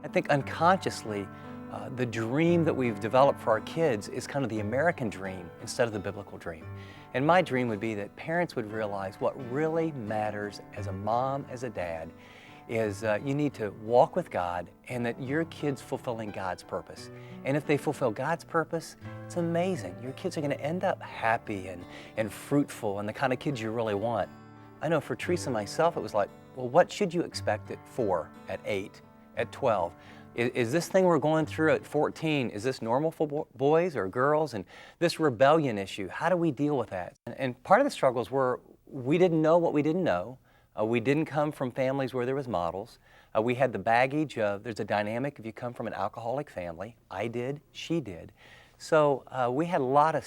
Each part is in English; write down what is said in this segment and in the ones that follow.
I think unconsciously, the dream that we've developed for our kids is kind of the American dream instead of the biblical dream. And my dream would be that parents would realize what really matters as a mom, as a dad, is you need to walk with God and that your kid's fulfilling God's purpose. And if they fulfill God's purpose, it's amazing. Your kids are going to end up happy and fruitful and the kind of kids you really want. I know for Teresa and myself, it was like, well, what should you expect at 4, at 8, at 12? Is this thing we're going through at 14, is this normal for boys or girls? And this rebellion issue, how do we deal with that? And part of the struggles were we didn't know what we didn't know. We didn't come from families where there was models. We had the baggage of, there's a dynamic if you come from an alcoholic family. I did, she did. So we had a lot of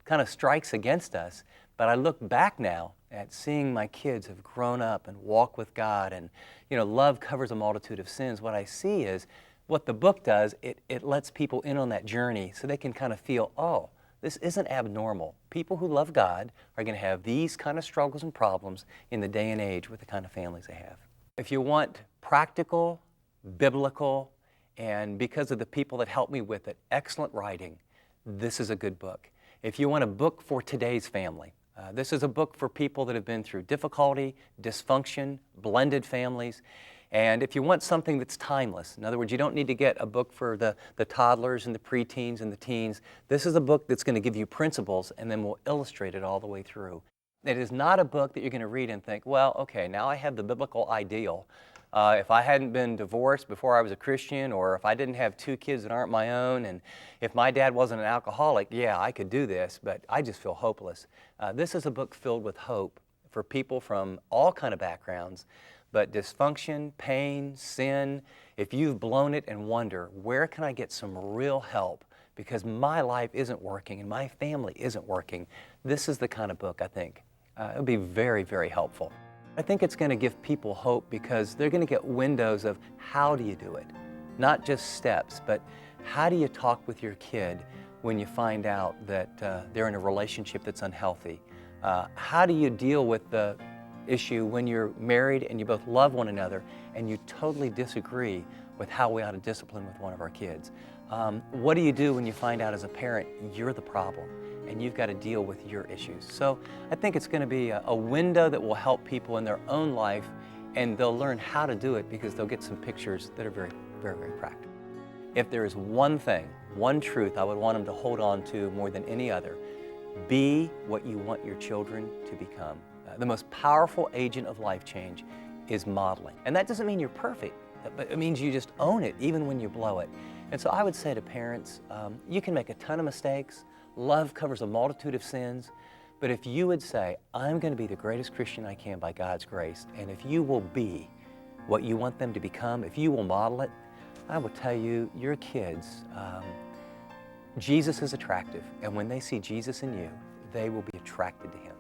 kind of strikes against us, but I look back now at seeing my kids have grown up and walk with God, and love covers a multitude of sins. What I see is what the book does, it lets people in on that journey so they can kind of feel, oh, this isn't abnormal. People who love God are going to have these kind of struggles and problems in the day and age with the kind of families they have. If you want practical, biblical, and because of the people that helped me with it, excellent writing, this is a good book. If you want a book for today's family, this is a book for people that have been through difficulty, dysfunction, blended families. And if you want something that's timeless, in other words, you don't need to get a book for the toddlers and the preteens and the teens. This is a book that's going to give you principles and then we'll illustrate it all the way through. It is not a book that you're going to read and think, well, okay, now I have the biblical ideal. If I hadn't been divorced before I was a Christian, or if I didn't have 2 kids that aren't my own, and if my dad wasn't an alcoholic, yeah, I could do this, but I just feel hopeless. This is a book filled with hope for people from all kind of backgrounds, but dysfunction, pain, sin, if you've blown it and wonder, where can I get some real help? Because my life isn't working and my family isn't working. This is the kind of book I think it would be very, very helpful. I think it's going to give people hope because they're going to get windows of how do you do it? Not just steps, but how do you talk with your kid when you find out that they're in a relationship that's unhealthy? How do you deal with the issue when you're married and you both love one another and you totally disagree with how we ought to discipline with one of our kids? What do you do when you find out as a parent you're the problem and you've got to deal with your issues? So I think it's going to be a window that will help people in their own life, and they'll learn how to do it because they'll get some pictures that are very, very, very practical. If there is one thing, one truth I would want them to hold on to more than any other, be what you want your children to become. The most powerful agent of life change is modeling. And that doesn't mean you're perfect, but it means you just own it even when you blow it. And so I would say to parents, you can make a ton of mistakes. Love covers a multitude of sins. But if you would say, I'm going to be the greatest Christian I can by God's grace, and if you will be what you want them to become, if you will model it, I will tell you, your kids, Jesus is attractive. And when they see Jesus in you, they will be attracted to Him.